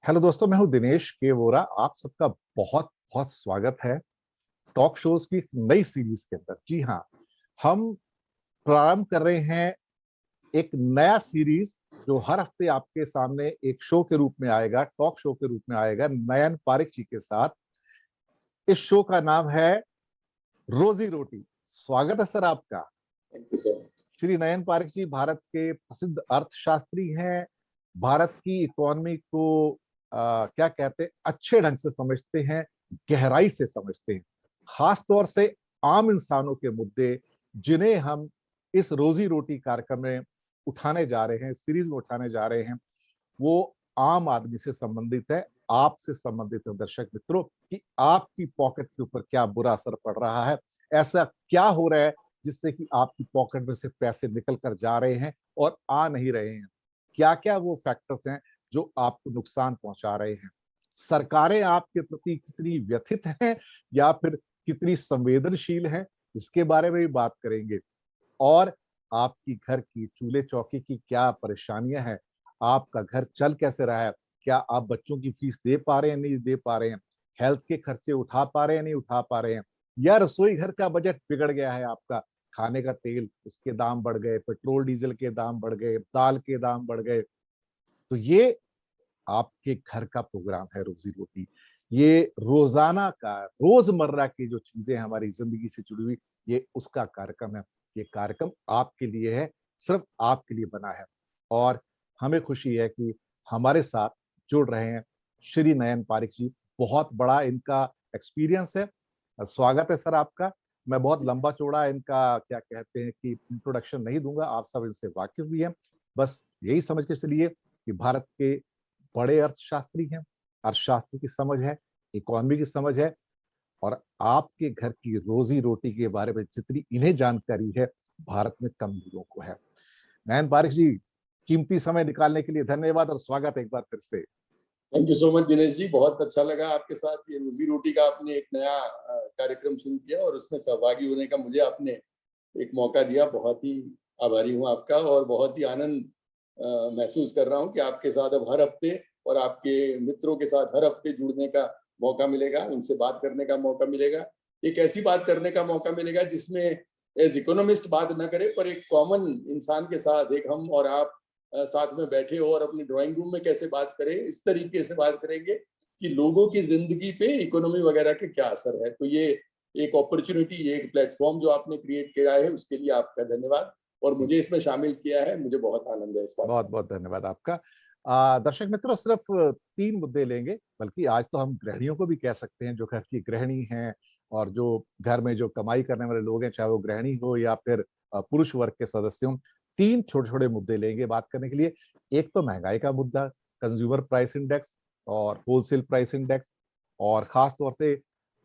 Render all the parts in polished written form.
Hello दोस्तों, मैं हूं दिनेश के वोरा। आप सबका बहुत बहुत स्वागत है टॉक शोज की नई सीरीज के अंदर। जी हाँ, हम प्रारंभ कर रहे हैं एक नया सीरीज जो हर हफ्ते आपके सामने एक शो के रूप में आएगा, टॉक शो के रूप में आएगा नयन पारिक जी के साथ। इस शो का नाम है रोजी रोटी। स्वागत है सर आपका। Thank you sir. Shri Nayan Parikh ji Bharat के प्रसिद्ध अर्थशास्त्री हैं। भारत की इकोनॉमी को क्या कहते हैं, अच्छे ढंग से समझते हैं, गहराई से समझते हैं। खास तौर से आम इंसानों के मुद्दे जिन्हें हम इस रोजी रोटी कार्यक्रम में उठाने जा रहे हैं, सीरीज में उठाने जा रहे हैं, वो आम आदमी से संबंधित है, आपसे संबंधित है दर्शक मित्रों, कि आपकी पॉकेट के ऊपर क्या बुरा असर पड़ रहा है। ऐसा क्या हो रहा है जिससे कि आपकी पॉकेट में से पैसे निकल कर जा रहे हैं और आ नहीं रहे हैं। क्या क्या वो फैक्टर्स हैं जो आपको नुकसान पहुंचा रहे हैं। सरकारें आपके प्रति कितनी व्यथित हैं या फिर कितनी संवेदनशील हैं, इसके बारे में भी बात करेंगे। और आपकी घर की चूल्हे चौकी की क्या परेशानियां हैं, आपका घर चल कैसे रहा है, क्या आप बच्चों की फीस दे पा रहे हैं, नहीं दे पा रहे हैं, हेल्थ के खर्चे उठा पा रहे हैं, नहीं उठा पा रहे हैं, या रसोई घर का बजट बिगड़ गया है आपका। खाने का तेल उसके दाम बढ़ गए, पेट्रोल डीजल के दाम बढ़ गए, दाल के दाम बढ़ गए। तो ये आपके घर का प्रोग्राम है रोजी रोटी। ये रोजाना का, रोजमर्रा की जो चीजें हमारी जिंदगी से जुड़ी हुई, ये उसका कार्यक्रम है। ये कार्यक्रम आपके लिए है, सिर्फ आपके लिए बना है। और हमें खुशी है कि हमारे साथ जुड़ रहे हैं श्री नयन पारिक जी। बहुत बड़ा इनका एक्सपीरियंस है। स्वागत है सर आपका। मैं बहुत लंबा चौड़ा इनका क्या कहते हैं कि इंट्रोडक्शन नहीं दूंगा, आप सब इनसे वाकिफ भी हैं। बस यही समझ के चलिए कि भारत के बड़े अर्थशास्त्री हैं, अर्थशास्त्र की समझ है, इकोनॉमी की समझ है, और आपके घर की रोजी रोटी के बारे में जितनी इन्हें जानकारी है, भारत में कम लोगों को है। नयन पारिक जी, कीमती समय निकालने के लिए धन्यवाद और स्वागत है एक बार फिर से। Thank you so much Dinesh ji, बहुत अच्छा लगा आपके साथ ये रोजी रोटी का आपने एक नया कार्यक्रम शुरू किया और उसमें सहभागी होने का मुझे आपने एक मौका दिया। बहुत ही आभारी हूँ आपका और बहुत ही आनंद महसूस कर रहा हूँ कि आपके साथ अब हर हफ्ते और आपके मित्रों के साथ हर हफ्ते जुड़ने का मौका मिलेगा, उनसे बात करने का मौका मिलेगा, एक ऐसी बात करने का मौका मिलेगा जिसमें एज इकोनॉमिस्ट बात ना करे पर एक कॉमन इंसान के साथ, एक हम और आप साथ में बैठे हो और अपनी ड्राइंग रूम में कैसे बात करें, इस तरीके से बात करेंगे कि लोगों की जिंदगी पे इकोनॉमी वगैरह के क्या असर है। तो ये एक अपॉर्चुनिटी, ये एक प्लेटफॉर्म जो आपने क्रिएट किया है उसके लिए आपका धन्यवाद और मुझे इसमें शामिल किया है, मुझे बहुत आनंद है इस बात बहुत का। बहुत धन्यवाद आपका। दर्शक मित्रों, सिर्फ 3 मुद्दे लेंगे, बल्कि आज तो हम गृहिणियों को भी कह सकते हैं, जो घर की गृहिणी हैं और जो घर में जो कमाई करने वाले लोग हैं, चाहे वो गृहिणी हो या फिर पुरुष वर्ग के सदस्य हों। 3 छोटे छोटे मुद्दे लेंगे बात करने के लिए। एक तो महंगाई का मुद्दा, कंज्यूमर प्राइस इंडेक्स और होलसेल प्राइस इंडेक्स, और खास तौर से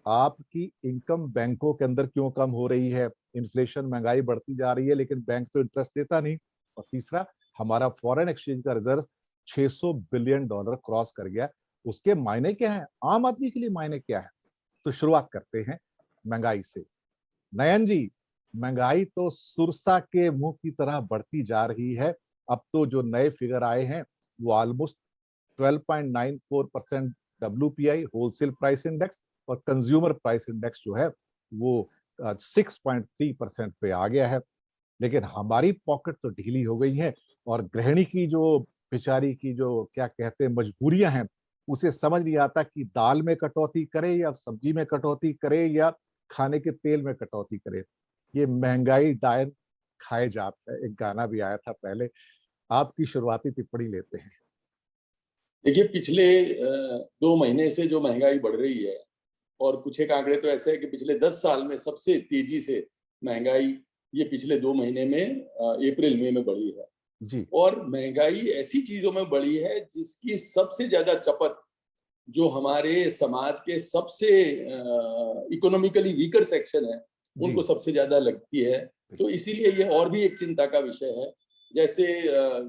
आपकी इनकम बैंकों के अंदर क्यों कम हो रही है। इन्फ्लेशन, महंगाई बढ़ती जा रही है, लेकिन बैंक तो इंटरेस्ट देता नहीं। और तीसरा, हमारा फॉरेन एक्सचेंज का रिजर्व $600 बिलियन क्रॉस कर गया। उसके मायने क्या है, आम आदमी के लिए मायने क्या है। तो शुरुआत करते हैं महंगाई से। नयन जी, महंगाई तो सुरसा के मुंह की तरह बढ़ती जा रही है। अब तो जो नए फिगर आए हैं वो almost 12.94% WPI wholesale price index, और कंज्यूमर प्राइस इंडेक्स जो है वो 6.3% पे आ गया है। लेकिन हमारी पॉकेट तो ढीली हो गई है, और गृहिणी की जो बेचारी की जो क्या कहते हैं मजबूरियां हैं, उसे समझ नहीं आता कि दाल में कटौती करे या सब्जी में कटौती करे या खाने के तेल में कटौती करे। ये महंगाई डायन खाए जाता है, एक गाना भी आया था पहले। आपकी शुरुआती टिप्पणी लेते हैं। देखिए, पिछले 2 महीने से जो महंगाई बढ़ रही है और कुछ एक आंकड़े तो ऐसे है कि पिछले 10 साल में सबसे तेजी से महंगाई ये पिछले 2 महीने में अप्रैल मई में बढ़ी है। जी। और महंगाई ऐसी चीजों में बढ़ी है जिसकी सबसे ज्यादा चपत जो हमारे समाज के सबसे इकोनॉमिकली वीकर सेक्शन है जी। उनको सबसे ज्यादा लगती है। तो इसीलिए ये और भी एक चिंता का विषय है। जैसे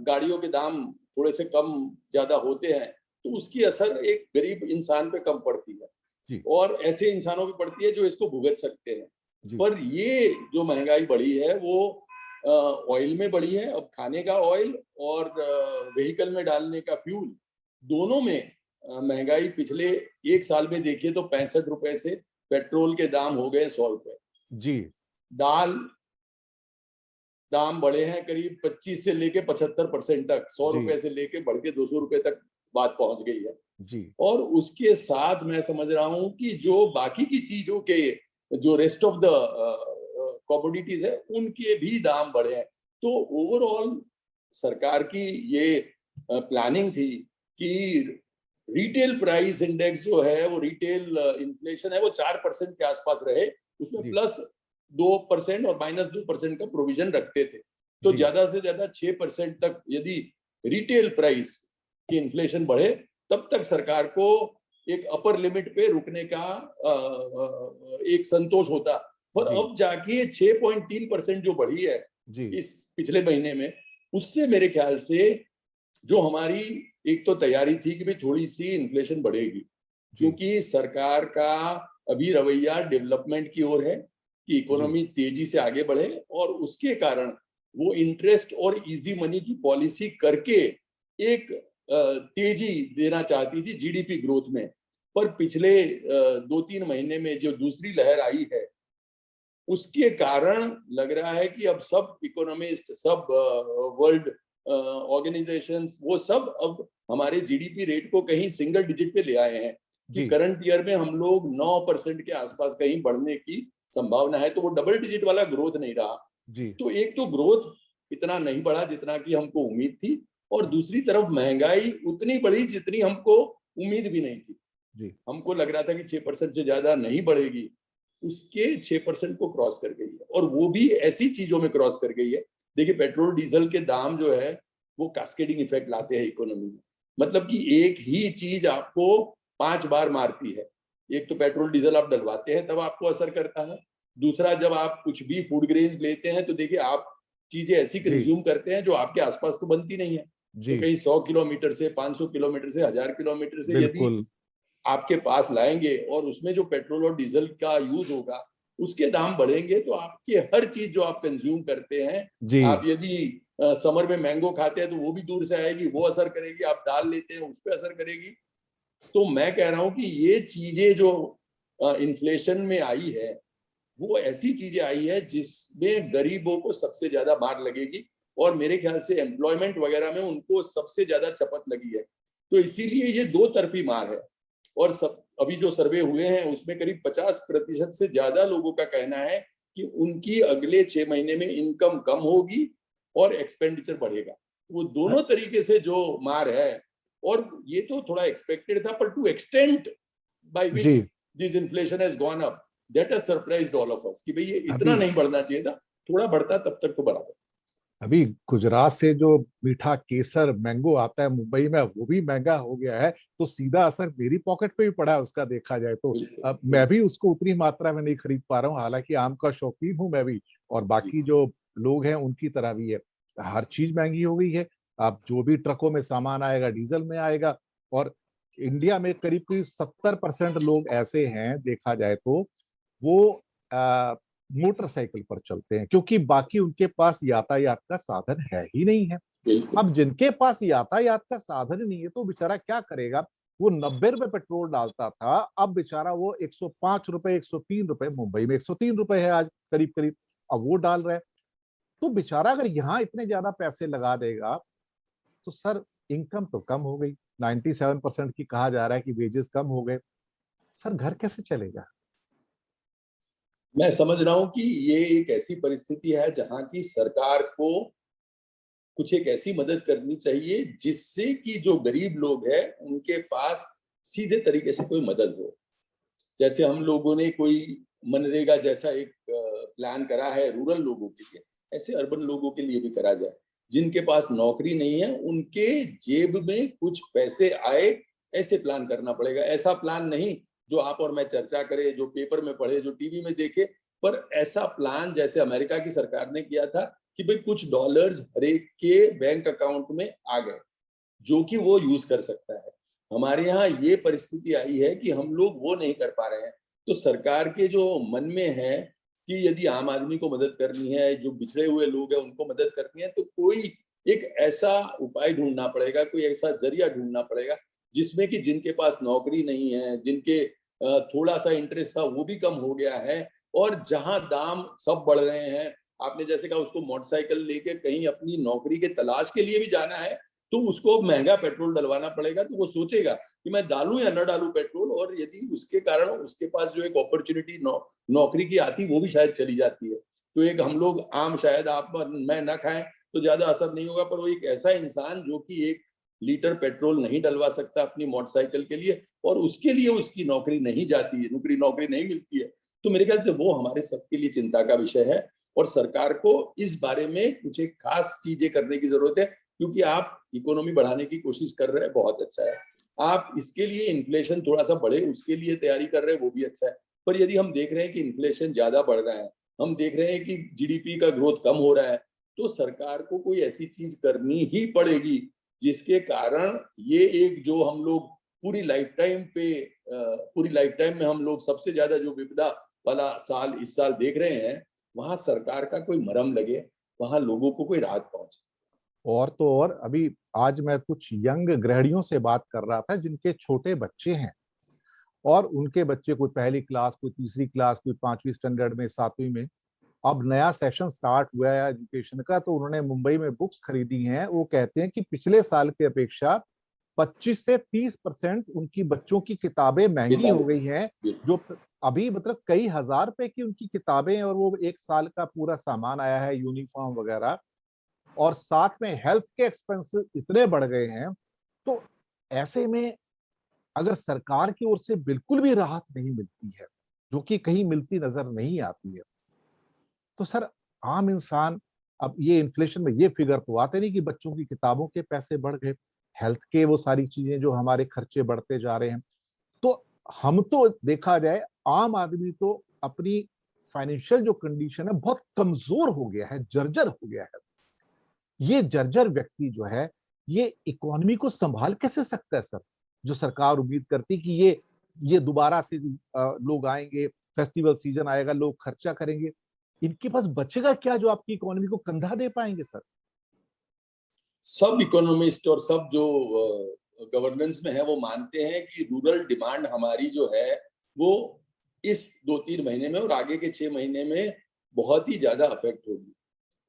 गाड़ियों के दाम थोड़े से कम ज्यादा होते हैं तो उसकी असर एक गरीब इंसान पे कम पड़ती है जी। और ऐसे इंसानों पे पड़ती है जो इसको भुगत सकते हैं। जी। पर ये जो महंगाई बढ़ी है वो ऑयल में बढ़ी है। अब खाने का ऑयल और व्हीकल में डालने का फ्यूल, दोनों में महंगाई पिछले एक साल में देखिए तो 65 रुपए से पेट्रोल के दाम हो गए 100 रुपए जी। दाल दाम बढ़े हैं करीब 25 से लेके 75% तक, 100 जी रुपए से लेके बढ़ के 200 रुपए तक बात पहुंच गई है। जी और उसके साथ मैं समझ रहा हूं कि जो बाकी की चीजों के जो रेस्ट ऑफ द कमोडिटीज है उनके भी दाम बढ़े हैं। तो ओवरऑल सरकार की ये प्लानिंग थी कि रिटेल प्राइस इंडेक्स जो है वो रिटेल इन्फ्लेशन है वो 4% के आसपास रहे, उसमें जी प्लस 2% और -2% का प्रोविजन रखते थे। तो जी ज्यादा से ज्यादा 6% तक यदि रिटेल प्राइस की इन्फ्लेशन बढ़े तब तक सरकार को एक अपर लिमिट पे रुकने का एक संतोष होता। पर जी अब जाके 6.3% जो बढ़ी है जी इस पिछले महीने में, उससे मेरे ख्याल से जो हमारी एक तो तैयारी थी कि भाई थोड़ी सी इन्फ्लेशन बढ़ेगी, जी क्योंकि सरकार का अभी रवैया डेवलपमेंट की ओर है कि जी इकोनॉमी तेजी से आगे बढ़े, और उसके कारण वो इंटरेस्ट और इजी मनी की पॉलिसी करके एक तेजी देना चाहती थी जीडीपी ग्रोथ में। पर पिछले 2-3 महीने में जो दूसरी लहर आई है उसके कारण लग रहा है कि अब सब इकोनॉमिस्ट, सब वर्ल्ड ऑर्गेनाइजेशंस, वो सब अब हमारे जीडीपी रेट को कहीं सिंगल डिजिट पे ले आए हैं कि जी करंट ईयर में हम लोग 9% के आसपास कहीं बढ़ने की संभावना है। तो वो डबल डिजिट वाला ग्रोथ नहीं रहा। जी तो एक तो ग्रोथ इतना नहीं बढ़ा जितना कि हमको उम्मीद थी, और दूसरी तरफ महंगाई उतनी बढ़ी जितनी हमको उम्मीद भी नहीं थी। जी हमको लग रहा था कि 6% से ज्यादा नहीं बढ़ेगी, उसके 6% को क्रॉस कर गई है, और वो भी ऐसी चीजों में क्रॉस कर गई है। देखिए पेट्रोल डीजल के दाम जो है वो कास्केडिंग इफेक्ट लाते हैं इकोनॉमी में। मतलब कि एक ही चीज आपको 5 बार मारती है। एक तो पेट्रोल डीजल आप डलवाते हैं तब आपको असर करता है, दूसरा जब आप कुछ भी फूड ग्रेन्स लेते हैं तो देखिए आप चीजें ऐसी जी कंज्यूम करते हैं जो आपके आसपास तो बनती नहीं है। तो जी कहीं 100 किलोमीटर से, 500 किलोमीटर से, 1000 किलोमीटर से यदि बिल्कुल। आपके पास लाएंगे और उसमें जो पेट्रोल और डीजल का यूज होगा उसके दाम बढ़ेंगे, तो आपकी हर चीज जो आप कंज्यूम करते हैं, जी आप यदि समर में मैंगो खाते हैं तो वो भी दूर से आएगी, वो असर करेगी। आप दाल लेते हैं उस पर असर करेगी। तो मैं कह रहा हूं कि ये चीजें जो इन्फ्लेशन में आई है वो ऐसी चीजें आई है जिसमें गरीबों को सबसे ज्यादा मार लगेगी, और मेरे ख्याल से एम्प्लॉयमेंट वगैरह में उनको सबसे ज्यादा चपत लगी है। तो इसीलिए ये दो तरफी मार है। और सब अभी जो सर्वे हुए हैं उसमें करीब 50% से ज्यादा लोगों का कहना है कि उनकी अगले 6 महीने में इनकम कम होगी और एक्सपेंडिचर बढ़ेगा। वो दोनों तरीके से जो मार है, और ये तो थोड़ा एक्सपेक्टेड था, पर to extent by the which this inflation has gone up, that has surprised all of us कि भाई ये इतना अभी नहीं बढ़ना चाहिए था, थोड़ा बढ़ता तब तक तो बढ़ा। अभी गुजरात से जो मीठा केसर मैंगो आता है मुंबई में वो भी महंगा हो गया है, तो सीधा असर मेरी पॉकेट पे भी पड़ा है उसका देखा जाए तो। बिल्कुल अब मैं बिल्कुल। भी उसको उतनी मात्रा में नहीं खरीद पा रहा हूँ, हालांकि आम का शौकीन हूं मैं भी, और जी बाकी जो लोग हैं उनकी तरह भी है। हर चीज महंगी हो गई है। अब जो भी ट्रकों में सामान आएगा डीजल में आएगा। और इंडिया में करीब करीब 70% लोग ऐसे हैं देखा जाए तो वो मोटरसाइकिल पर चलते हैं, क्योंकि बाकी उनके पास यातायात का साधन है ही नहीं है। बिल्कुल। अब जिनके पास यातायात का साधन ही नहीं है तो बेचारा क्या करेगा। वो 90 रुपए पेट्रोल डालता था, अब बेचारा वो 105 रुपए, 103 रुपए, मुंबई में 103 रुपए है आज करीब करीब, अब वो डाल रहे हैं। तो बेचारा अगर यहाँ इतने ज्यादा पैसे लगा देगा तो सर इनकम तो कम हो गई। 97% की कहा जा रहा है कि वेजेस कम हो गए, सर घर कैसे चलेगा। मैं समझ रहा हूं कि ये एक ऐसी परिस्थिति है जहां की सरकार को कुछ एक ऐसी मदद करनी चाहिए जिससे कि जो गरीब लोग हैं उनके पास सीधे तरीके से कोई मदद हो। जैसे हम लोगों ने कोई मनरेगा जैसा एक प्लान करा है रूरल लोगों के लिए, ऐसे अर्बन लोगों के लिए भी करा जाए। जिनके पास नौकरी नहीं है उनके जेब में कुछ पैसे आए, ऐसे प्लान करना पड़ेगा। ऐसा प्लान नहीं जो आप और मैं चर्चा करें, जो पेपर में पढ़े, जो टीवी में देखे, पर ऐसा प्लान जैसे अमेरिका की सरकार ने किया था कि भाई कुछ डॉलर्स हर एक के बैंक अकाउंट में आ गए जो कि वो यूज कर सकता है। हमारे यहाँ ये परिस्थिति आई है कि हम लोग वो नहीं कर पा रहे हैं। तो सरकार के जो मन में है कि यदि आम आदमी को मदद करनी है, जो बिछड़े हुए लोग हैं उनको मदद करनी है, तो कोई एक ऐसा उपाय ढूंढना पड़ेगा, कोई ऐसा जरिया ढूंढना पड़ेगा जिसमें कि जिनके पास नौकरी नहीं है, जिनके थोड़ा सा इंटरेस्ट था वो भी कम हो गया है, और जहां दाम सब बढ़ रहे हैं, आपने जैसे कहा उसको मोटरसाइकिल लेके कहीं अपनी नौकरी के तलाश के लिए भी जाना है, तो उसको महंगा पेट्रोल डलवाना पड़ेगा, तो वो सोचेगा कि मैं डालूं या न डालूं पेट्रोल, और यदि उसके कारण उसके पास जो एक अपॉर्चुनिटी नौकरी की आती, वो भी शायद चली जाती है। तो एक हम लोग आम, शायद आप मैं ना खाएं तो ज्यादा असर नहीं होगा, पर वो एक ऐसा इंसान जो कि 1 लीटर पेट्रोल नहीं डलवा सकता अपनी मोटरसाइकिल के लिए, और उसके लिए उसकी नौकरी नहीं जाती है, नौकरी नहीं मिलती है, तो मेरे ख्याल से वो हमारे सबके लिए चिंता का विषय है। और सरकार को इस बारे में कुछ एक खास चीजें करने की जरूरत है, क्योंकि आप इकोनॉमी बढ़ाने की कोशिश कर रहे हैं, बहुत अच्छा है। आप इसके लिए इन्फ्लेशन थोड़ा सा बढ़े उसके लिए तैयारी कर रहे हैं, वो भी अच्छा है। पर यदि हम देख रहे हैं कि इन्फ्लेशन ज्यादा बढ़ रहा है, हम देख रहे हैं कि जीडीपी का ग्रोथ कम हो रहा है, तो सरकार को कोई ऐसी चीज करनी ही पड़ेगी जिसके कारण ये एक जो हम लोग पूरी लाइफ टाइम में हम लोग सबसे ज्यादा जो विपदा वाला साल इस साल देख रहे हैं, वहां सरकार का कोई मरहम लगे, वहां लोगों को कोई राहत पहुंचे। और तो और अभी आज मैं कुछ यंग गृहिणियों से बात कर रहा था जिनके छोटे बच्चे हैं, और उनके बच्चे कोई पहली क्लास, कोई तीसरी क्लास, कोई 5वीं स्टैंडर्ड में, 7वीं में। अब नया सेशन स्टार्ट हुआ है एजुकेशन का, तो उन्होंने मुंबई में बुक्स खरीदी हैं। वो कहते हैं कि पिछले साल की अपेक्षा 25 से 30% उनकी बच्चों की किताबें महंगी हो गई हैं। जो अभी मतलब कई हजार रुपए की उनकी किताबें हैं, और वो 1 साल का पूरा सामान आया है, यूनिफॉर्म वगैरह। और साथ में हेल्थ के एक्सपेंसेस इतने बढ़ गए हैं। तो ऐसे में अगर सरकार की ओर से बिल्कुल भी राहत नहीं मिलती है, जो कि कहीं मिलती नजर नहीं आती है, तो सर आम इंसान, अब ये इन्फ्लेशन में ये फिगर तो आते नहीं कि बच्चों की किताबों के पैसे बढ़ गए, हेल्थ के वो सारी चीजें जो हमारे खर्चे बढ़ते जा रहे हैं। तो हम तो देखा जाए, आम आदमी तो अपनी फाइनेंशियल जो कंडीशन है बहुत कमजोर हो गया है, जर्जर हो गया है। ये जर्जर व्यक्ति जो है, ये इकोनॉमी को संभाल कैसे सकता है सर? जो सरकार उम्मीद करती कि ये दोबारा से लोग आएंगे, फेस्टिवल सीजन आएगा, लोग खर्चा करेंगे, इनके पास बचेगा क्या जो आपकी इकोनॉमी को कंधा दे पाएंगे सर? सब इकोनॉमिस्ट और सब जो गवर्नेंस में है वो मानते हैं कि रूरल डिमांड हमारी जो है वो इस 2-3 महीने में और आगे के 6 महीने में बहुत ही ज्यादा अफेक्ट होगी,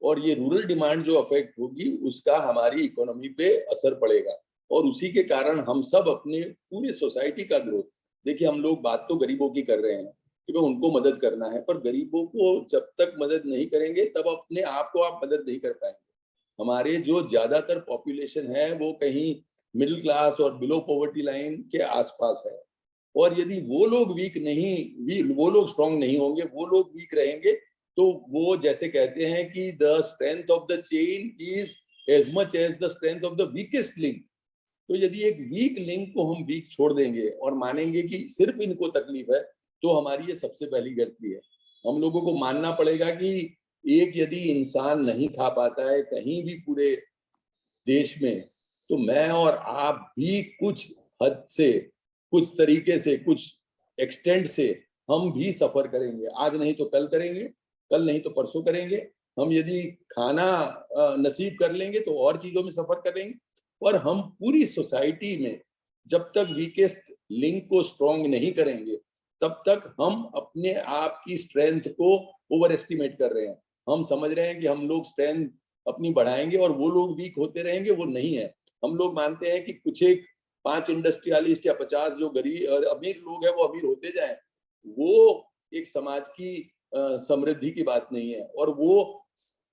और ये रूरल डिमांड जो अफेक्ट होगी उसका हमारी इकोनॉमी पे असर पड़ेगा, और उसी के कारण हम सब अपने पूरे सोसाइटी का ग्रोथ, देखिए हम लोग बात तो गरीबों की कर रहे हैं कि भाई उनको मदद करना है, पर गरीबों को जब तक मदद नहीं करेंगे तब अपने आप को आप मदद नहीं कर पाएंगे। हमारे जो ज्यादातर पॉपुलेशन है वो कहीं मिडिल क्लास और बिलो पॉवर्टी लाइन के आसपास है, और यदि वो लोग स्ट्रांग नहीं होंगे, वो लोग वीक रहेंगे, तो वो जैसे कहते हैं कि the strength of the chain is as much as the strength of the weakest link. तो यदि एक वीक लिंक को हम वीक छोड़ देंगे और मानेंगे कि सिर्फ इनको तकलीफ है, तो हमारी ये सबसे पहली गलती है। हम लोगों को मानना पड़ेगा कि एक यदि इंसान नहीं खा पाता है कहीं भी पूरे देश में, तो मैं और आप भी कुछ हद से, कुछ तरीके से, कुछ एक्सटेंट से हम भी सफर करेंगे। आज नहीं तो कल करेंगे, कल नहीं तो परसों करेंगे। हम यदि खाना नसीब कर लेंगे तो और चीजों में सफर करेंगे। और हम पूरी सोसाइटी में जब तक वीकेस्ट लिंक को स्ट्रॉन्ग नहीं करेंगे, तब तक हम अपने आप की स्ट्रेंथ को ओवर एस्टिमेट कर रहे हैं। हम समझ रहे हैं कि हम लोग स्ट्रेंथ अपनी बढ़ाएंगे और वो लोग वीक होते रहेंगे, वो नहीं है। हम लोग मानते हैं कि कुछ एक 5 इंडस्ट्रियलिस्ट या 50 जो गरीब और अमीर लोग हैं वो अमीर होते जाएं, वो एक समाज की समृद्धि की बात नहीं है। और वो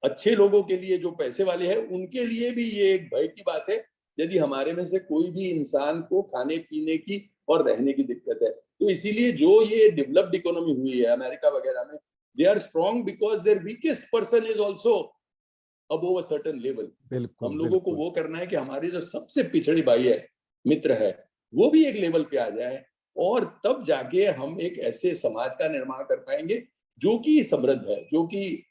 अच्छे लोगों के लिए, जो पैसे वाले हैं, उनके लिए भी ये एक भय की बात है यदि हमारे में से कोई भी इंसान को खाने पीने की और रहने की दिक्कत है। तो इसीलिए जो ये डेवलप्ड इकोनॉमी हुई है अमेरिका वगैरह में, they are strong because their weakest person is also above a certain level. बिल्कुल हम लोगों को बिल्कुल। वो करना है कि हमारे जो सबसे पिछड़ी भाई है, मित्र है, वो भी एक लेवल पे आ जाए, और तब जाके हम एक ऐसे समाज का निर्माण कर पाएंगे जो कि समृद्ध है, जो कि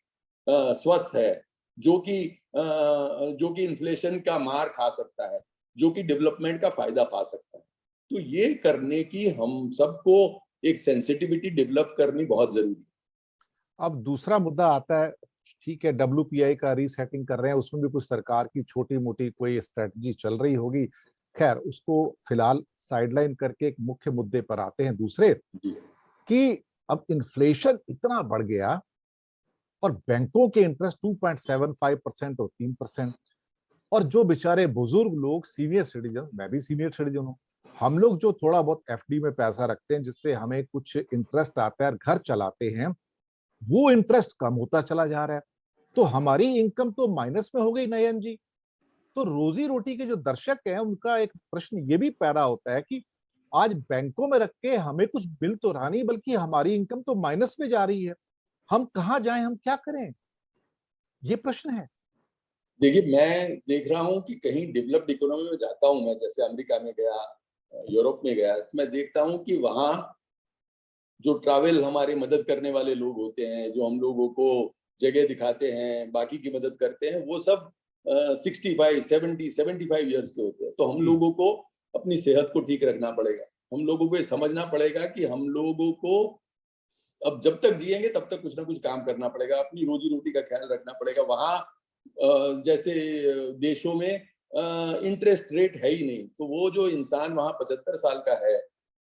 स्वस्थ है, जो कि इन्फ्लेशन का मार खा सकता है, जो कि डेवलपमेंट का फायदा पा सकता है। तो ये करने की हम सबको एक सेंसिटिविटी डेवलप करनी बहुत जरूरी है। अब दूसरा मुद्दा आता है, ठीक है WPI का रीसेटिंग कर रहे हैं, उसमें भी कुछ सरकार की छोटी मोटी कोई स्ट्रेटजी चल रही होगी। खैर उसको फिलहाल साइडलाइन करके एक मुख्य मुद्दे पर आते हैं दूसरे, कि अब इन्फ्लेशन इतना बढ़ गया और बैंकों के इंटरेस्ट 2.75% और 3%, और जो बेचारे बुजुर्ग लोग, सीनियर सिटीजन, मैं भी सीनियर सिटीजन हूँ, हम लोग जो थोड़ा बहुत एफडी में पैसा रखते हैं जिससे हमें कुछ इंटरेस्ट आता है और घर चलाते हैं, वो इंटरेस्ट कम होता चला जा रहा है। तो हमारी इनकम तो माइनस में हो गई नयन जी। तो रोजी रोटी के जो दर्शक हैं उनका एक प्रश्न ये भी पैदा होता है कि आज बैंकों में रख के हमें कुछ मिल तो रहा नहीं, बल्कि हमारी इनकम तो माइनस में जा रही है। हम कहाँ जाएं, हम क्या करें, ये प्रश्न है। देखिए, मैं देख रहा हूँ कि कहीं डेवलप्ड इकोनॉमी में जाता हूँ मैं, जैसे अमेरिका में गया, यूरोप में गया, तो मैं देखता हूँ कि वहाँ जो ट्रैवल हमारे मदद करने वाले लोग होते हैं, जो हम लोगों को जगह दिखाते हैं, बाकी की मदद करते हैं, वो सब 65, 70, 75 ईयर्स के होते हैं। तो हम लोगों को अपनी सेहत को ठीक रखना पड़ेगा। हम लोगों को ये समझना पड़ेगा कि हम लोगों को अब जब तक जिएंगे तब तक कुछ ना कुछ काम करना पड़ेगा, अपनी रोजी रोटी का ख्याल रखना पड़ेगा। वहाँ जैसे देशों में इंटरेस्ट रेट है ही नहीं, तो वो जो इंसान वहाँ 75 साल का है,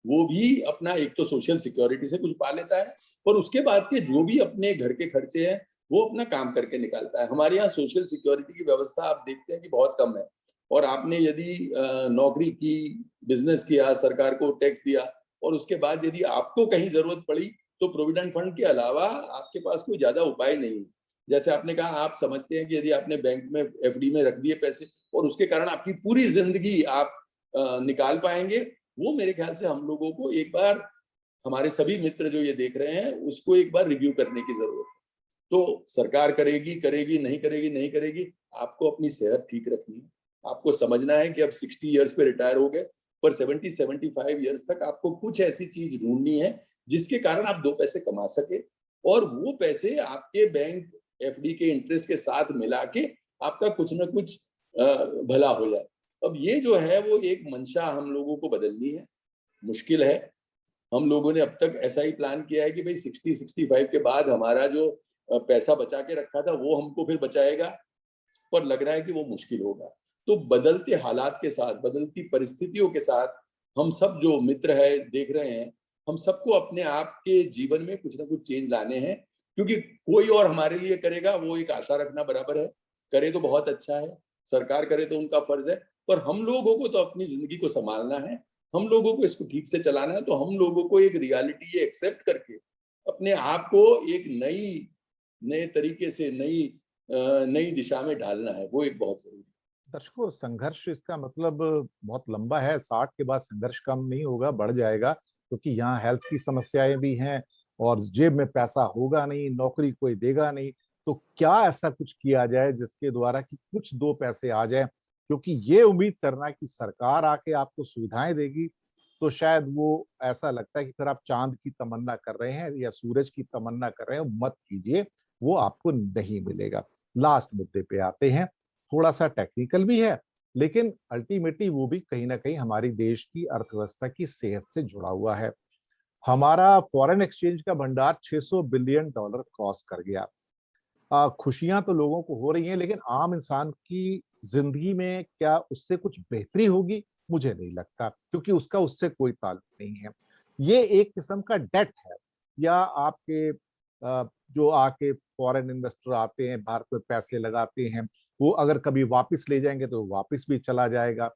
वो भी अपना एक तो सोशल सिक्योरिटी से कुछ पा लेता है, और उसके बाद के जो भी अपने घर के खर्चे हैं वो अपना काम करके निकालता है। हमारे यहाँ सोशल सिक्योरिटी की व्यवस्था आप देखते हैं कि बहुत कम है, और आपने यदि नौकरी की, बिजनेस किया, सरकार को टैक्स दिया, और उसके बाद यदि आपको कहीं जरूरत पड़ी तो प्रोविडेंट फंड के अलावा आपके पास कोई ज्यादा उपाय नहीं है। जैसे आपने कहा, आप समझते हैं कि यदि आपने बैंक में एफडी में रख दिए पैसे और उसके कारण आपकी पूरी जिंदगी आप निकाल पाएंगे, वो मेरे ख्याल से हम लोगों को एक बार, हमारे सभी मित्र जो ये देख रहे हैं, उसको एक बार रिव्यू करने की जरूरत है। तो सरकार करेगी करेगी, नहीं करेगी नहीं करेगी, आपको अपनी सेहत ठीक रखनी है। आपको समझना है कि अब 60 ईयर्स पे रिटायर हो गए, पर 70-75 ईयर्स तक आपको कुछ ऐसी चीज ढूंढनी है जिसके कारण आप दो पैसे कमा सके, और वो पैसे आपके बैंक एफडी के इंटरेस्ट के साथ मिला के आपका कुछ ना कुछ भला हो जाए। अब ये जो है वो एक मंशा हम लोगों को बदलनी है। मुश्किल है। हम लोगों ने अब तक ऐसा ही प्लान किया है कि भाई 60-65 के बाद हमारा जो पैसा बचा के रखा था वो हमको फिर बचाएगा, पर लग रहा है कि वो मुश्किल होगा। तो बदलते हालात के साथ, बदलती परिस्थितियों के साथ, हम सब जो मित्र है देख रहे हैं, हम सबको अपने आप के जीवन में कुछ ना कुछ चेंज लाने हैं, क्योंकि कोई और हमारे लिए करेगा वो एक आशा रखना बराबर है। करे तो बहुत अच्छा है, सरकार करे तो उनका फर्ज है, पर हम लोगों को तो अपनी जिंदगी को संभालना है, हम लोगों को इसको ठीक से चलाना है। तो हम लोगों को एक रियलिटी ये एक्सेप्ट करके अपने आप को एक नए तरीके से, नई दिशा में ढालना है, वो एक बहुत जरूरी है। दर्शकों, संघर्ष इसका मतलब बहुत लंबा है। 60 के बाद संघर्ष कम नहीं होगा, बढ़ जाएगा, क्योंकि यहाँ हेल्थ की समस्याएं भी हैं और जेब में पैसा होगा नहीं, नौकरी कोई देगा नहीं। तो क्या ऐसा कुछ किया जाए जिसके द्वारा कि कुछ दो पैसे आ जाए, क्योंकि ये उम्मीद करना कि सरकार आके आपको सुविधाएं देगी, तो शायद वो ऐसा लगता है कि फिर आप चांद की तमन्ना कर रहे हैं या सूरज की तमन्ना कर रहे हैं। मत कीजिए, वो आपको नहीं मिलेगा। लास्ट मुद्दे पे आते हैं, थोड़ा सा टेक्निकल भी है, लेकिन अल्टीमेटली वो भी कहीं ना कहीं हमारी देश की अर्थव्यवस्था की सेहत से जुड़ा हुआ है। हमारा फॉरेन एक्सचेंज का भंडार $600 बिलियन क्रॉस कर गया। खुशियां तो लोगों को हो रही हैं, लेकिन आम इंसान की जिंदगी में क्या उससे कुछ बेहतरी होगी? मुझे नहीं लगता, क्योंकि उसका उससे कोई ताल्लुक नहीं है। ये एक किस्म का डेट है, या आपके जो आके फॉरेन इन्वेस्टर आते हैं, भारत में पैसे लगाते हैं, वो अगर कभी वापस ले जाएंगे तो वापस भी चला जाएगा।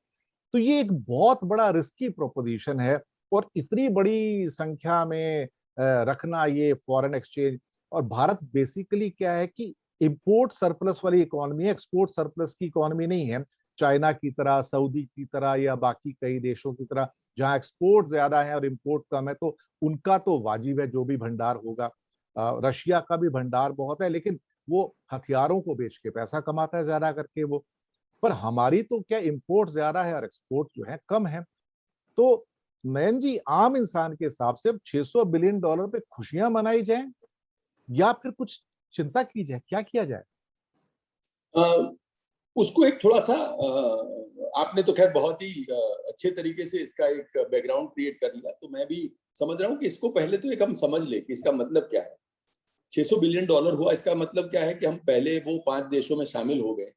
तो ये एक बहुत बड़ा रिस्की प्रोपोजिशन है, और इतनी बड़ी संख्या में रखना ये फॉरेन एक्सचेंज। और भारत बेसिकली क्या है कि इंपोर्ट सरप्लस वाली इकोनॉमी है, एक्सपोर्ट सरप्लस की इकोनॉमी नहीं है। चाइना की तरह, सऊदी की तरह, या बाकी कई देशों की तरह जहां एक्सपोर्ट ज्यादा है और इंपोर्ट कम है, तो उनका तो वाजिब है जो भी भंडार होगा। रशिया का भी भंडार बहुत है, लेकिन वो हथियारों को बेच के पैसा कमाता है ज्यादा करके वो। पर हमारी तो क्या इंपोर्ट ज्यादा है और एक्सपोर्ट जो है कम है। तो नयन जी, आम इंसान के हिसाब से अब $600 बिलियन पे खुशियां मनाई जाएं या फिर कुछ चिंता की जाए, क्या किया जाए? उसको एक थोड़ा सा आपने तो खैर बहुत ही अच्छे तरीके से इसका एक बैकग्राउंड क्रिएट कर लिया, तो मैं भी समझ रहा हूँ कि इसको पहले तो एक हम समझ ले कि इसका मतलब क्या है। $600 बिलियन हुआ, इसका मतलब क्या है कि हम पहले वो 5 देशों में शामिल हो गए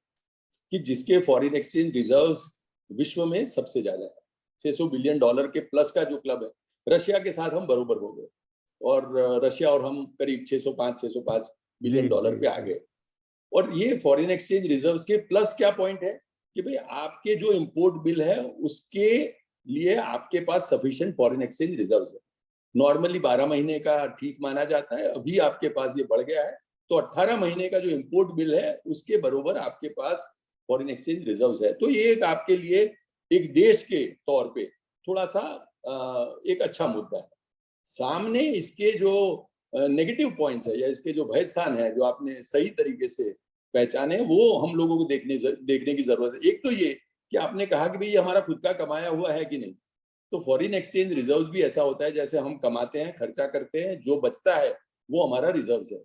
कि जिसके फॉरेन एक्सचेंज रिजर्व्स विश्व में सबसे ज्यादा है। 600 बिलियन डॉलर के प्लस का जो क्लब है, रशिया के साथ हम बरोबर हो गए और रशिया और हम करीब 605 बिलियन डॉलर पे आ गए। और ये फॉरेन एक्सचेंज रिजर्व्स के प्लस क्या पॉइंट है कि भाई आपके जो इंपोर्ट बिल है उसके लिए आपके पास सफिशिएंट फॉरेन एक्सचेंज रिजर्व्स है। नॉर्मली 12 महीने का ठीक माना जाता है, अभी आपके पास ये बढ़ गया है, तो 18 महीने का जो इंपोर्ट बिल है उसके बरोबर आपके पास फॉरेन एक्सचेंज रिजर्व्स है। तो ये एक आपके लिए एक देश के तौर पे थोड़ा सा एक अच्छा मुद्दा है। सामने इसके जो नेगेटिव पॉइंट्स है या इसके जो भय स्थान है जो आपने सही तरीके से पहचाने, वो हम लोगों को देखने की जरूरत है। एक तो ये कि आपने कहा कि भाई ये हमारा खुद का कमाया हुआ है कि नहीं, तो फॉरेन एक्सचेंज रिजर्व्स भी ऐसा होता है जैसे हम कमाते हैं, खर्चा करते हैं, जो बचता है वो हमारा रिजर्व्स है।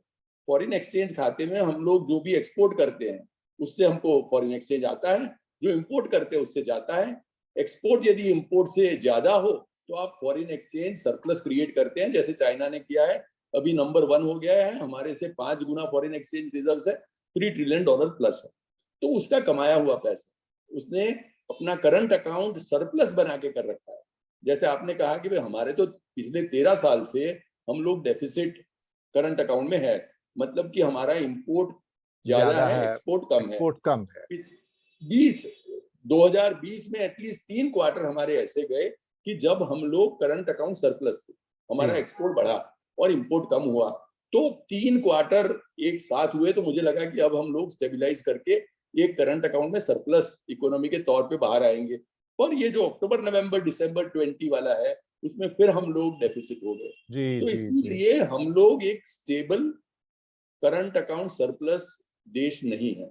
फॉरेन एक्सचेंज खाते में हम लोग जो भी एक्सपोर्ट करते हैं उससे हमको फॉरेन एक्सचेंज आता है, जो इंपोर्ट करते हैं उससे जाता है। एक्सपोर्ट यदि इंपोर्ट से ज्यादा हो तो आप फॉरेन एक्सचेंज सरप्लस क्रिएट करते हैं, जैसे चाइना ने किया है, अभी नंबर 1 हो गया है, हमारे से 5 गुना फॉरेन एक्सचेंज रिजर्व्स है, $3 ट्रिलियन प्लस है। तो उसका कमाया हुआ पैसा उसने अपना करंट अकाउंट सरप्लस बना के कर रखा है। जैसे आपने कहा कि भाई हमारे तो पिछले 13 साल से हम लोग डेफिसिट करंट अकाउंट में है, मतलब कि हमारा इंपोर्ट ज्यादा है, एक्सपोर्ट कम है। 2020 में एटलीस्ट 3 क्वार्टर हमारे ऐसे गए कि जब हम लोग करंट अकाउंट सरप्लस थे, हमारा एक्सपोर्ट बढ़ा और इंपोर्ट कम हुआ। तो 3 क्वार्टर एक साथ हुए, तो मुझे लगा कि अब हम लोग स्टेबलाइज करके एक करंट अकाउंट में सरप्लस इकोनॉमी के तौर पे बाहर आएंगे। और ये जो अक्टूबर नवंबर दिसंबर 20 वाला है उसमें फिर हम लोग डेफिसिट हो गए। तो इसीलिए हम लोग एक स्टेबल करंट अकाउंट सरप्लस देश नहीं है,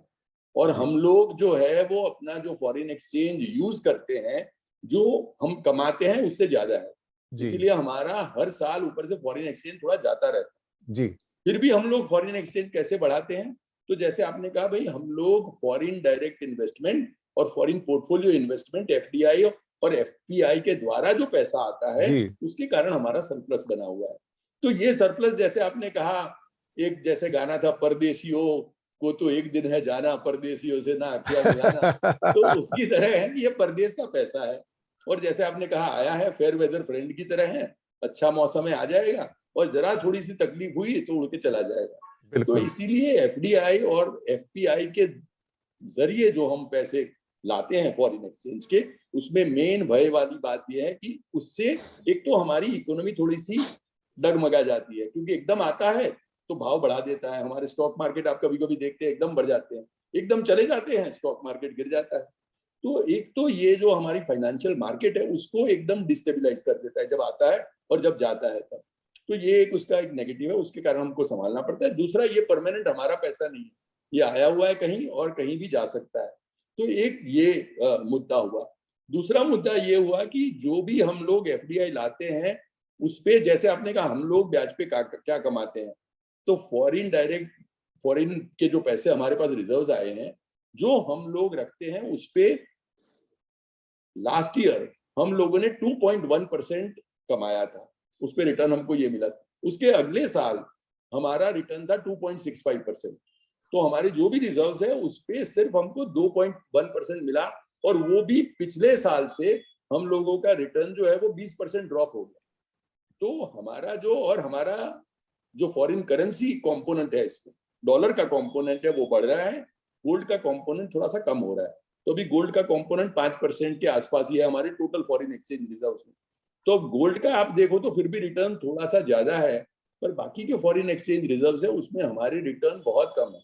और हम लोग जो है वो अपना जो फॉरेन एक्सचेंज यूज करते हैं, जो हम कमाते हैं उससे ज्यादा है, इसीलिए हमारा हर साल ऊपर से फॉरेन एक्सचेंज थोड़ा जाता रहता है जी। फिर भी हम लोग फॉरेन एक्सचेंज कैसे बढ़ाते हैं, तो जैसे आपने कहा भाई हम लोग फॉरेन डायरेक्ट इन्वेस्टमेंट और फॉरेन पोर्टफोलियो इन्वेस्टमेंट एफडीआई और एफपीआई के द्वारा जो पैसा आता है उसके कारण हमारा सरप्लस बना हुआ है। तो ये सरप्लस, जैसे आपने कहा, एक जैसे गाना था, परदेशियों को तो एक दिन है जाना, परदेशियों से ना अखियां मिलाना, तो उसकी तरह है कि ये परदेश का पैसा है, और जैसे आपने कहा आया है फेयर वेदर फ्रेंड की तरह है, अच्छा मौसम है आ जाएगा, और जरा थोड़ी सी तकलीफ हुई तो उड़ के चला जाएगा। तो इसीलिए एफडीआई और एफपीआई के जरिए जो हम पैसे लाते हैं फॉरेन एक्सचेंज के, उसमें मेन भय वाली बात यह है कि उससे एक तो हमारी इकोनॉमी थोड़ी सी डगमगा जाती है, क्योंकि एकदम आता है तो भाव बढ़ा देता है। हमारे स्टॉक मार्केट आप कभी कभी देखते हैं एकदम बढ़ जाते हैं, एकदम चले जाते हैं, स्टॉक मार्केट गिर जाता है। तो एक तो ये जो हमारी फाइनेंशियल मार्केट है उसको एकदम डिस्टेबलाइज कर देता है जब आता है और जब जाता है तब। तो ये एक उसका एक नेगेटिव है, उसके कारण हमको संभालना पड़ता है। दूसरा, ये परमानेंट हमारा पैसा नहीं है, ये आया हुआ है कहीं और कहीं भी जा सकता है। तो एक ये मुद्दा हुआ। दूसरा मुद्दा ये हुआ कि जो भी हम लोग एफडीआई लाते हैं उस पे, जैसे आपने कहा हम लोग ब्याज पे क्या कमाते हैं, तो फॉरेन के जो पैसे हमारे पास रिजर्व्स आए हैं जो हम लोग रखते हैं उस पे लास्ट ईयर हम लोगों ने 2.1% कमाया था, उस पे रिटर्न हमको ये मिला था। उसके अगले साल हमारा रिटर्न था 2.65%। तो हमारे जो भी रिजर्व्स है उस पे सिर्फ हमको 2.1% मिला, और वो भी पिछले साल से हम लोगों का रिटर्न जो है वो 20% ड्रॉप हो गया। तो हमारा जो फॉरेन करेंसी कंपोनेंट है, इसमें डॉलर का कंपोनेंट है वो बढ़ रहा है, गोल्ड का कंपोनेंट थोड़ा सा कम हो रहा है। तो अभी गोल्ड का कंपोनेंट 5% के आसपास ही है हमारे टोटल फॉरेन एक्सचेंज रिजर्व्स में। तो गोल्ड का आप देखो तो फिर भी रिटर्न थोड़ा सा ज्यादा है, पर बाकी के फॉरेन एक्सचेंज रिजर्व्स है उसमें हमारे रिटर्न बहुत कम है।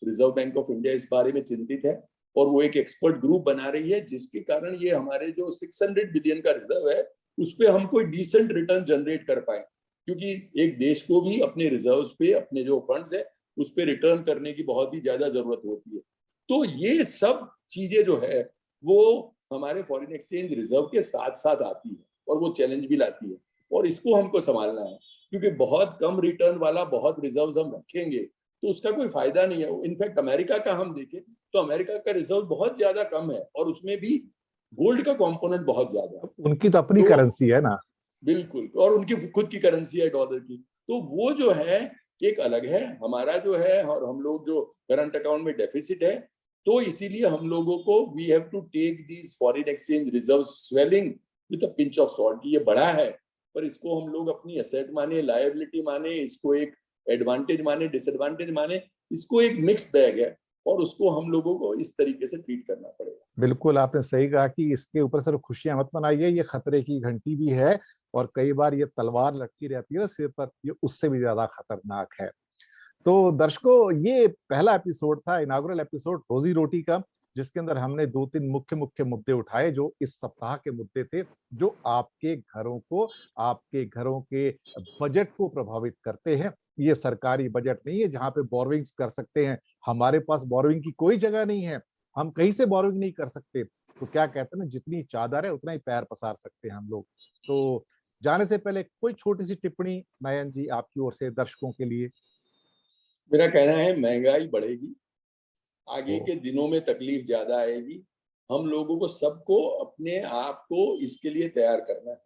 रिजर्व बैंक ऑफ इंडिया इस बारे में चिंतित है और वो एक एक्सपर्ट ग्रुप बना रही है, जिसके कारण ये हमारे जो 600 बिलियन का रिजर्व है उस पर हम कोई डिसेंट रिटर्न जनरेट कर पाए, क्योंकि एक देश को भी अपने रिजर्व्स पे, अपने जो फंड्स है उस पे रिटर्न करने की बहुत ही ज्यादा जरूरत होती है। तो ये सब चीजें जो है वो हमारे फॉरेन एक्सचेंज रिजर्व के साथ साथ आती है और वो चैलेंज भी लाती है, और इसको हमको संभालना है, क्योंकि बहुत कम रिटर्न वाला बहुत रिजर्व हम रखेंगे तो उसका कोई फायदा नहीं है। इनफैक्ट अमेरिका का हम देखें तो अमेरिका का रिजर्व बहुत ज्यादा कम है और उसमें भी गोल्ड का कंपोनेंट बहुत ज्यादा है। उनकी तो अपनी करेंसी है ना। बिल्कुल, और उनकी खुद की करेंसी है डॉलर की, तो वो जो है एक अलग है। हमारा जो है, और हम लोग जो करंट अकाउंट में डेफिसिट है, तो इसीलिए हम लोगों को we have to take these foreign exchange reserve swelling with a pinch of salt. ये बड़ा है, पर इसको हम लोग अपनी एसेट माने, लायबिलिटी माने, इसको एक एडवांटेज माने, डिसएडवांटेज माने, इसको एक मिक्स बैग है और उसको हम लोगों को इस तरीके से ट्रीट करना पड़ेगा। बिल्कुल आपने सही कहा कि इसके ऊपर सिर्फ खुशियां मत मनाइए, ये खतरे की घंटी भी है और कई बार ये तलवार लटकी रहती है ना सिर पर, ये उससे भी ज्यादा खतरनाक है। तो दर्शकों, ये पहला एपिसोड था, इनागुरल एपिसोड रोजी रोटी का, जिसके अंदर हमने 2-3 मुख्य मुख्य मुद्दे उठाए जो इस सप्ताह के मुद्दे थे, जो आपके घरों को, आपके घरों के बजट को प्रभावित करते हैं। ये सरकारी बजट नहीं है जहां पे बोरोइंग्स कर सकते हैं। हमारे पास बोरोइंग की कोई जगह नहीं है, हम कहीं से बोरोइंग नहीं कर सकते। तो क्या कहते हैं ना, जितनी चादर है उतना ही पैर पसार सकते हैं हम लोग। तो जाने से पहले कोई छोटी सी टिप्पणी नयन जी आपकी ओर से दर्शकों के लिए। मेरा कहना है महंगाई बढ़ेगी, आगे ओ, के दिनों में तकलीफ ज्यादा आएगी। हम लोगों को सबको अपने आप को इसके लिए तैयार करना है।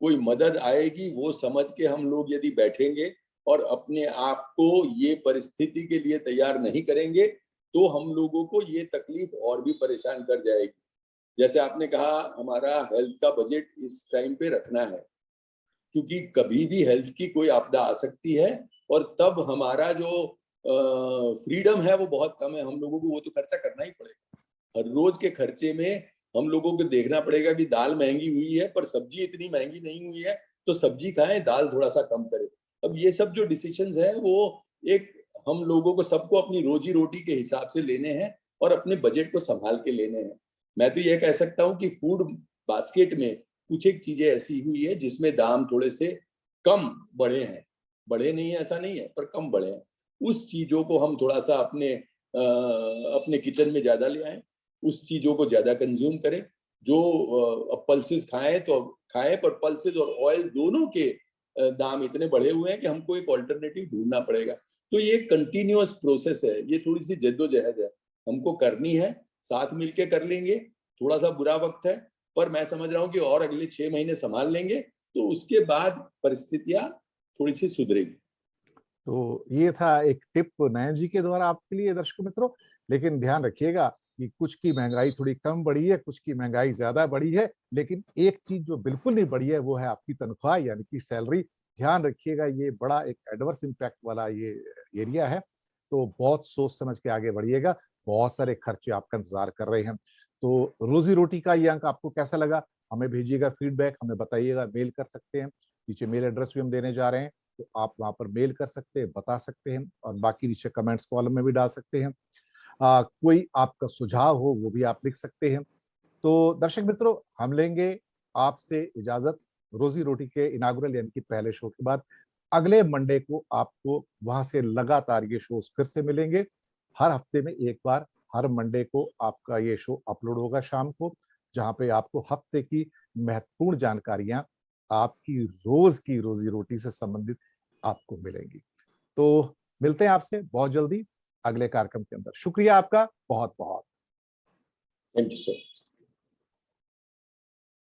कोई मदद आएगी वो समझ के हम लोग यदि बैठेंगे और अपने आप को ये परिस्थिति के लिए तैयार नहीं करेंगे तो हम लोगों को ये तकलीफ और भी परेशान कर जाएगी। जैसे आपने कहा, हमारा हेल्थ का बजट इस टाइम पे रखना है, क्योंकि कभी भी हेल्थ की कोई आपदा आ सकती है और तब हमारा जो फ्रीडम है वो बहुत कम है। हम लोगों को वो तो खर्चा करना ही पड़ेगा। हर रोज के खर्चे में हम लोगों को देखना पड़ेगा कि दाल महंगी हुई है पर सब्जी इतनी महंगी नहीं हुई है, तो सब्जी खाएं, दाल थोड़ा सा कम करें। अब ये सब जो डिसीजंस हैं वो एक हम लोगों को सबको अपनी रोजी रोटी के हिसाब से लेने हैं और अपने बजट को संभाल के लेने हैं। मैं तो ये कह सकता हूँ कि फूड बास्केट में कुछ एक चीजें ऐसी हुई है जिसमें दाम थोड़े से कम बढ़े हैं। बढ़े नहीं है ऐसा नहीं है, पर कम बढ़े हैं। उस चीजों को हम थोड़ा सा अपने किचन में ज्यादा ले आए, उस चीजों को ज्यादा कंज्यूम करें। जो पल्सेस खाएं तो खाएं, पर पल्सेस और ऑयल दोनों के दाम इतने बढ़े हुए हैं कि हमको एक ऑल्टरनेटिव ढूंढना पड़ेगा। तो ये कंटिन्यूअस प्रोसेस है, ये थोड़ी सी जद्दोजहद है, हमको करनी है, साथ मिलके कर लेंगे। थोड़ा सा बुरा वक्त है, पर मैं समझ रहा हूँ कि और अगले 6 महीने संभाल लेंगे तो उसके बाद परिस्थितियां थोड़ी सी सुधरेगी। तो ये था एक टिप नयन जी के द्वारा आपके लिए दर्शक मित्रों। लेकिन ध्यान रखिएगा कि कुछ की महंगाई थोड़ी कम बढ़ी है, कुछ की महंगाई ज्यादा बढ़ी है, लेकिन एक चीज जो बिल्कुल नहीं बढ़ी है वो है आपकी तनख्वाह यानी कि सैलरी। ध्यान रखिएगा, ये बड़ा एक एडवर्स इम्पैक्ट वाला ये एरिया है। तो बहुत सोच समझ के आगे बढ़िएगा, बहुत सारे खर्चे आपका इंतजार कर रहे हैं। तो रोजी रोटी का ये अंक आपको कैसा लगा, हमें भेजिएगा फीडबैक, हमें बताइएगा, मेल कर सकते हैं, नीचे मेल एड्रेस भी हम देने जा रहे हैं। तो आप वहां पर मेल कर सकते हैं, बता सकते हैं, और बाकी नीचे कमेंट्स कॉलम में भी डाल सकते हैं। कोई आपका सुझाव हो वो भी आप लिख सकते हैं। तो दर्शक मित्रों, हम लेंगे आपसे इजाजत रोजी रोटी के इनागुरल यानी कि पहले शो के बाद। अगले मंडे को आपको वहां से लगातार ये शोज फिर से मिलेंगे। हर हफ्ते में एक बार, हर मंडे को आपका ये शो अपलोड होगा शाम को, जहां पे आपको हफ्ते की महत्वपूर्ण जानकारियां आपकी रोज की रोजी रोटी से संबंधित आपको मिलेंगी। तो मिलते हैं आपसे बहुत जल्दी अगले कार्यक्रम के अंदर। शुक्रिया आपका बहुत बहुत। Thank you so much.